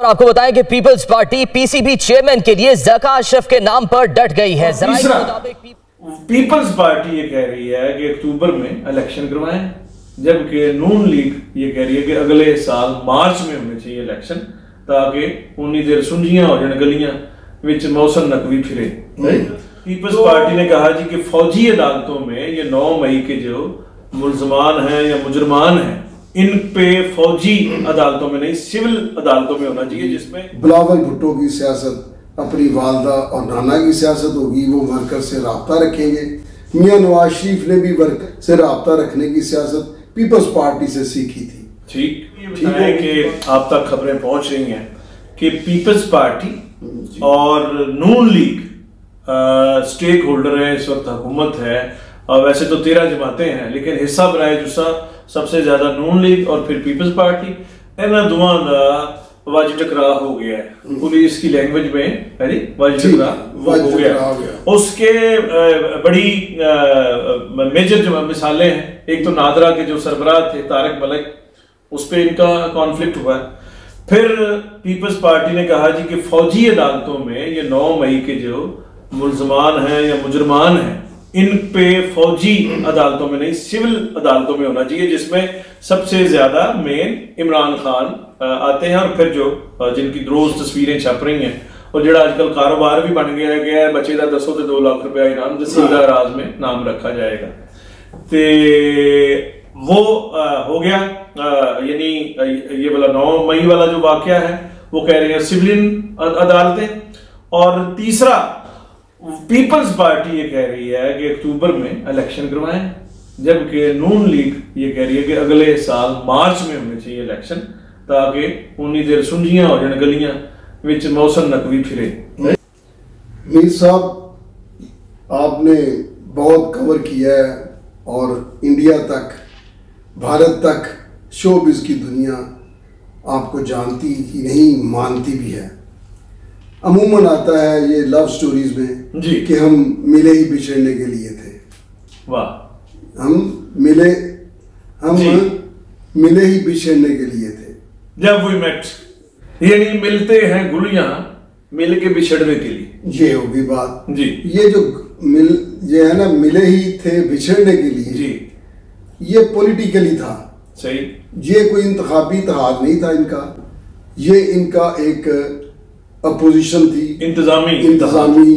और आपको बताएं कि पीपल्स पार्टी पीसीबी चेयरमैन के लिए ज़का अशरफ के नाम पर डट गई है। पीपल्स पार्टी ये कह रही है कि अक्टूबर में इलेक्शन करवाएं, जबकि नून लीग ये कह रही है कि अगले साल मार्च में होने चाहिए इलेक्शन, ताकि उन्नी देर सुंजियां हो जाए गलियां विच मौसम नकवी फिरे। पीपल्स पार्टी ने कहा जी कि फौजी अदालतों में ये 9 मई के जो मुल्जमान हैं या मुजरमान हैं, इन पे फौजी अदालतों में नहीं सिविल अदालतों में होना चाहिए, जिसमें बिलावल भुट्टो की सियासत अपनी वालदा और नाना की सियासत होगी, वो वर्कर से रब्ता रखेंगे। मियां नवाज शरीफ ने भी वर्कर से रब्ता रखने की सियासत पीपल्स पार्टी से सीखी थी। ठीक है कि आप तक खबरें पहुंच रही हैं कि पीपल्स पार्टी और नून लीग स्टेक होल्डर है, इस वक्त हुकूमत है, और वैसे तो 13 जमातें हैं, लेकिन हिस्सा बराए जुस्सा सबसे ज्यादा नून लीग और फिर पीपल्स पार्टी। इन्होंने दोवां दा वाजी टकरा हो गया है, पुलिस की लैंग्वेज में है जी, वाजी टकरा हो गया। उसके बड़ी मेजर जो मिसालें हैं, एक तो नादरा के जो सरबराह थे तारिक मलिक, उस पर इनका कॉन्फ्लिक्ट हुआ है। फिर पीपल्स पार्टी ने कहा जी कि फौजी अदालतों में ये 9 मई के जो मुल्जमान हैं या मुजरमान हैं, इन पे फौजी अदालतों में नहीं सिविल अदालतों में होना चाहिए, जिसमें सबसे ज्यादा मेन इमरान खान आते हैं, और फिर जो जिनकी रोज तस्वीरें छप रही हैं, और जो आजकल कारोबार भी बन गया है, बच्चे का 10 से 2 लाख रुपया इनाम जसीदा राज में नाम रखा जाएगा। ते वो हो गया, यानी ये वाला 9 मई वाला जो वाकया है वो कह रहे हैं सिविलियन अदालतें। और तीसरा, पीपल्स पार्टी ये कह रही है कि अक्टूबर में इलेक्शन करवाएं, जबकि नून लीग ये कह रही है कि अगले साल मार्च में होने चाहिए इलेक्शन, ताकि उन्नी देर सुंजियां हो जाए गलियां विच मौसम नकवी फिरे। मीर साहब, आपने बहुत कवर किया है और इंडिया तक, भारत तक शोबिज़ की दुनिया आपको जानती ही नहीं, मानती भी है। अमूमन आता है ये लव स्टोरीज में जी कि हम मिले ही बिछड़ने के लिए थे। वाह। हम मिले ही बिछड़ने के लिए थे। जब वी मेट, यानी मिलते हैं गुलियां मिल के बिछड़ने के लिए। ये होगी बात जी। ये जो ये है ना, मिले ही थे बिछड़ने के लिए जी, ये पॉलिटिकली था। सही। ये कोई इंतखाबी इत्तेहाद नहीं था इनका, ये इनका एक अपोजिशन थी, इंतजामी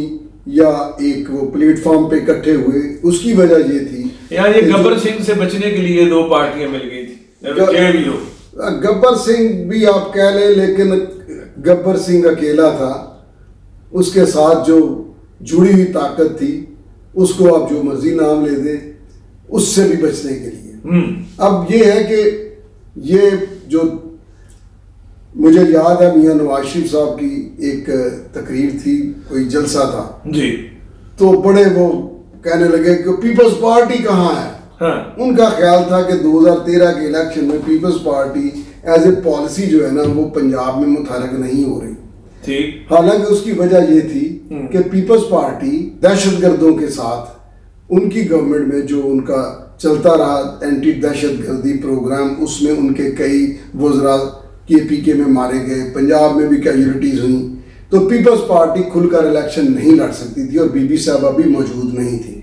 या एक वो प्लेटफॉर्म पे इकट्ठे हुए, उसकी वजह ये थी यार, ये गब्बर सिंह से बचने के लिए 2 पार्टियां मिल गई थी। गब्बर सिंह भी आप कह लें, लेकिन गब्बर सिंह अकेला था, उसके साथ जो जुड़ी हुई ताकत थी उसको आप जो मर्जी नाम ले दें, उससे भी बचने के लिए। अब ये है कि ये जो मुझे याद है, मियां नवाज शरीफ साहब की एक तकरीर थी, कोई जलसा था जी, तो बड़े वो कहने लगे कि पीपल्स पार्टी कहाँ है। हाँ। उनका ख्याल था कि 2013 के इलेक्शन में people's party as a policy जो है ना, वो पंजाब में मुतहरक नहीं हो रही थी। हालांकि उसकी वजह ये थी कि पीपल्स पार्टी दहशतगर्दों के साथ, उनकी गवर्नमेंट में जो उनका चलता रहा एंटी दहशतगर्दी प्रोग्राम, उसमें उनके कई वज़रा KPK में मारे गए, पंजाब में भी कैजुअलिटीज हुई, तो पीपल्स पार्टी खुलकर इलेक्शन नहीं लड़ सकती थी और बीबी साहबा भी मौजूद नहीं थी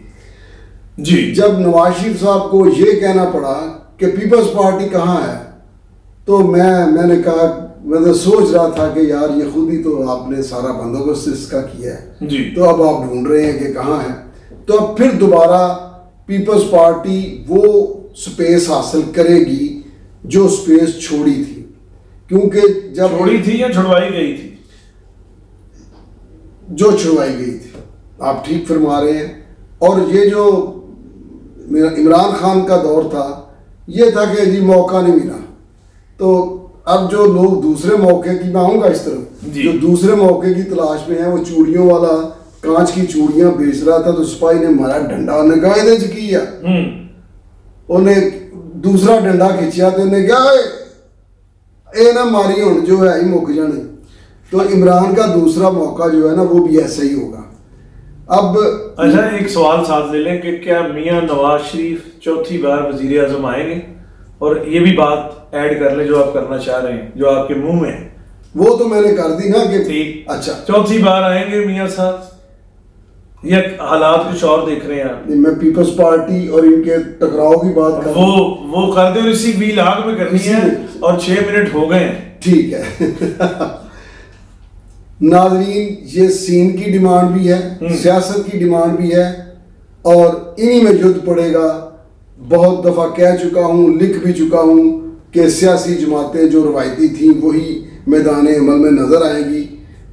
जी। जब नवाज शरीफ साहब को ये कहना पड़ा कि पीपल्स पार्टी कहाँ है, तो मैंने कहा, मैं तो सोच रहा था कि यार ये खुद ही तो आपने सारा बंदोबस्त इसका किया है जी, तो अब आप ढूंढ रहे हैं कि कहाँ है। तो अब फिर दोबारा पीपल्स पार्टी वो स्पेस हासिल करेगी जो स्पेस छोड़ी थी, क्योंकि जब छोड़ी थी या छुड़वाई गई थी, जो छुड़वाई गई थी, आप ठीक फरमा रहे हैं। और ये जो इमरान खान का दौर था, ये था कि जी मौका नहीं मिला, तो अब जो लोग दूसरे मौके की, मैं आऊँगा इस तरफ, जो दूसरे मौके की तलाश में है, वो चूड़ियों वाला कांच की चूड़ियां बेच रहा था, तो सिपाही ने मारा डंडा, उन्हें कहा इधर से किया, उन्हें दूसरा डंडा खिंचा तो उन्हें कहा ए ना मारी हुन जो है ही मुक जाने। तो इमरान का दूसरा मौका जो है ना, वो भी ऐसा ही होगा। अब अच्छा, एक सवाल साथ ले लें कि क्या मियां नवाज शरीफ 4थी बार वजीर आजम आएंगे? और ये भी बात ऐड कर लें जो आप करना चाह रहे हैं, जो आपके मुंह में है, वो तो मैंने कर दी ना कि ठीक। अच्छा, चौथी बार आएंगे मियां साहब, ये हालात कुछ और देख रहे हैं आप? मैं पीपल्स पार्टी और इनके टकराव की बात कर वो कर दो, इसी 20 लाख में करनी है और 6 मिनट हो गए। ठीक है। नाजरीन, ये सीन की डिमांड भी है, सियासत की डिमांड भी है, और इन्हीं में युद्ध पड़ेगा। बहुत दफा कह चुका हूँ, लिख भी चुका हूँ कि सियासी जमातें जो रवायती थी वही मैदान अमल में नजर आएंगी।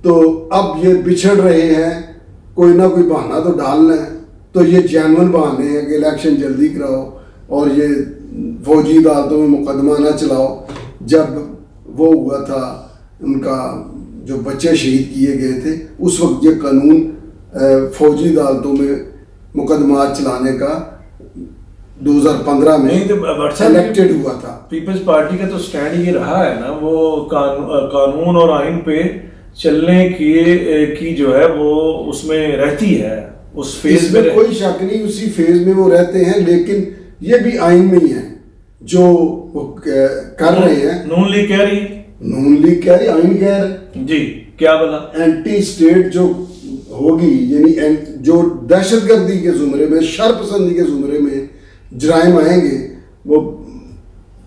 तो अब ये बिछड़ रहे हैं, कोई ना कोई बहाना तो डालना है। तो ये जेन्युइन बहाने हैं कि इलेक्शन जल्दी कराओ और ये फौजी अदालतों में मुकदमा ना चलाओ। जब वो हुआ था, उनका जो बच्चे शहीद किए गए थे, उस वक्त ये कानून फौजी अदालतों में मुकदमा चलाने का 2015 में इलेक्टेड हुआ था। पीपल्स पार्टी का तो स्टैंड ये रहा है ना, वो कानून और आइन पे चलने की जो है वो उसमें रहती है, उस फेज में कोई शक नहीं, उसी फेज में वो रहते हैं। लेकिन ये भी आइन में ही है जो वो कर रहे हैं। नून लीग कह रही है, नून लीग कह रही, आइन कह रहे जी, क्या बोला? एंटी स्टेट जो होगी, यानी जो दहशतगर्दी के जुमरे में, शरपसंदी के जुमरे में जराइम आएंगे, वो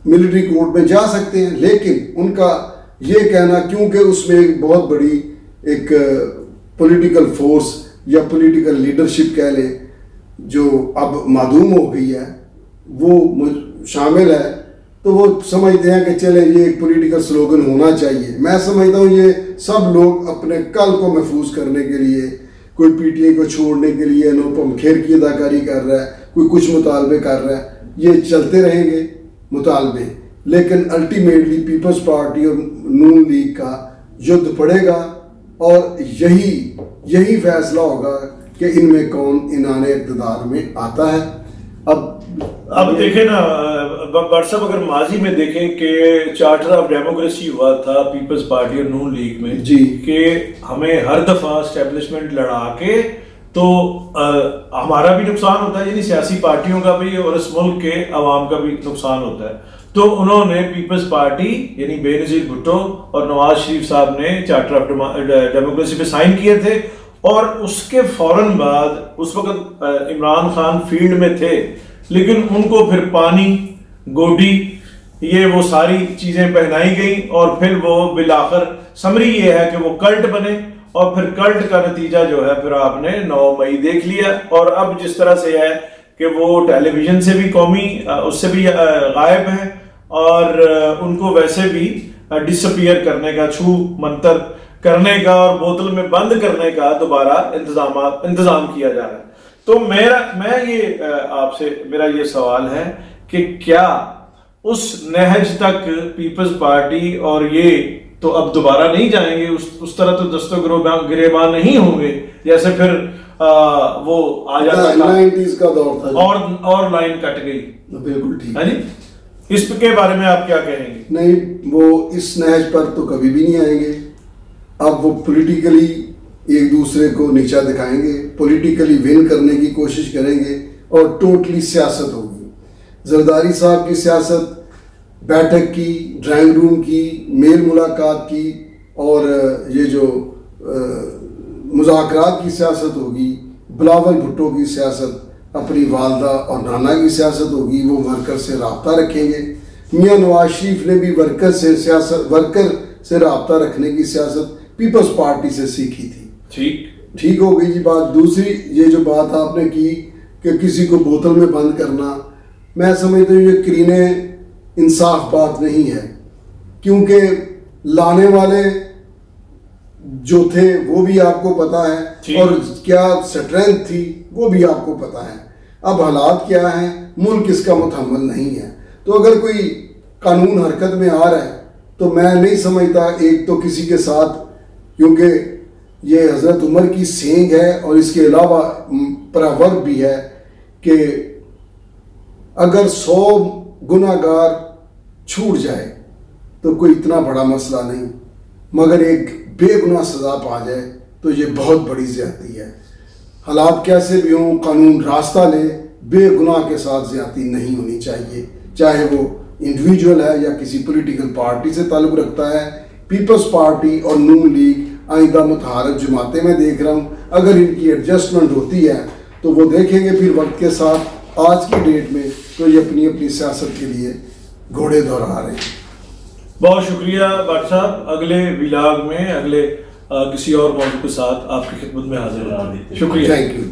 मिलिट्री कोर्ट में जा सकते हैं। लेकिन उनका ये कहना, क्योंकि उसमें एक बहुत बड़ी एक पॉलिटिकल फोर्स या पॉलिटिकल लीडरशिप कह ले जो अब मादूम हो गई है, वो शामिल है, तो वो समझते हैं कि चले ये एक पॉलिटिकल स्लोगन होना चाहिए। मैं समझता हूँ ये सब लोग अपने कल को महफूज करने के लिए, कोई पीटीआई को छोड़ने के लिए अनुपम खेर की अदाकारी कर रहा है, कोई कुछ मुतालबे कर रहा है, ये चलते रहेंगे मुतालबे। लेकिन अल्टीमेटली पीपल्स पार्टी और नून लीग का युद्ध पड़ेगा और यही फैसला होगा कि इनमें कौन इनाने इक़्तिदार में आता है। अब देखें ना व्हाट्सएप, अगर माजी में देखें कि चार्टर ऑफ डेमोक्रेसी हुआ था पीपल्स पार्टी और नून लीग में जी, कि हमें हर दफा एस्टेब्लिशमेंट लड़ा के तो हमारा भी नुकसान होता है, यानी सियासी पार्टियों का भी और इस मुल्क के अवाम का भी नुकसान होता है। तो उन्होंने पीपल्स पार्टी यानी बेनजीर भुट्टो और नवाज शरीफ साहब ने चार्टर ऑफ डेमोक्रेसी पे साइन किए थे, और उसके फौरन बाद उस वक्त इमरान खान फील्ड में थे, लेकिन उनको फिर पानी, गोडी, ये वो सारी चीजें पहनाई गई और फिर वो बिलाखिर समरी ये है कि वो कल्ट बने, और फिर कल्ट का नतीजा जो है फिर आपने 9 मई देख लिया। और अब जिस तरह से है कि वो टेलीविजन से भी कौमी उससे भी गायब है, और उनको वैसे भी डिसअपियर करने का, छू मंतर करने का और बोतल में बंद करने का दोबारा इंतजाम किया जा रहा है। तो मेरा ये सवाल है कि क्या उस नहज तक पीपल्स पार्टी और ये तो अब दोबारा नहीं जाएंगे, उस तरह तो दस्तो गिरेबान नहीं होंगे जैसे फिर वो आ जाता था, 90s का दौर था और लाइन कट गई। बिल्कुल ठीक है जी। इसके बारे में आप क्या कहेंगे? नहीं, वो इस नहज पर तो कभी भी नहीं आएंगे। अब वो पॉलिटिकली एक दूसरे को नीचा दिखाएंगे, पॉलिटिकली विन करने की कोशिश करेंगे और टोटली सियासत होगी। जरदारी साहब की सियासत बैठक की, ड्राइंग रूम की, मेल मुलाकात की, और ये जो मुज़ाकरात की सियासत होगी। बिलावल भुट्टो की सियासत अपनी वालदा और नाना की सियासत होगी, वो वर्कर से रब्ता रखेंगे। मियाँ नवाज शरीफ ने भी वर्कर से रब्ता रखने की सियासत पीपल्स पार्टी से सीखी थी। ठीक हो गई जी बात। दूसरी ये जो बात आपने की कि किसी को बोतल में बंद करना, मैं समझता हूँ ये करीने इंसाफ बात नहीं है, क्योंकि लाने वाले जो थे वो भी आपको पता है और क्या स्ट्रेंथ थी वो भी आपको पता है। अब हालात क्या है, मुल्क इसका मुतहम्मल नहीं है। तो अगर कोई कानून हरकत में आ रहा है तो मैं नहीं समझता एक तो किसी के साथ, क्योंकि ये हज़रत उमर की सेंग है और इसके अलावा प्रवर्ब भी है कि अगर 100 गुनाहगार छूट जाए तो कोई इतना बड़ा मसला नहीं, मगर एक बेगुनाह सजा पा जाए तो ये बहुत बड़ी ज्यादती है। हालात कैसे भी हों, कानून रास्ता ले, बेगुनाह के साथ ज्यादती नहीं होनी चाहिए, चाहे वो इंडिविजुअल है या किसी पॉलिटिकल पार्टी से ताल्लुक़ रखता है। पीपल्स पार्टी और नून लीग आइंदा मुतहारफ जमातें मैं देख रहा हूँ, अगर इनकी एडजस्टमेंट होती है तो वो देखेंगे फिर वक्त के साथ आज की डेट में तो ये अपनी अपनी सियासत के लिए घोड़े दोहरा रहे हैं। बहुत शुक्रिया भट्ट साहब। अगले विलाग में अगले किसी और मौजूद के साथ आपकी खिदमत में हाजिर होंगे। शुक्रिया। Thank you.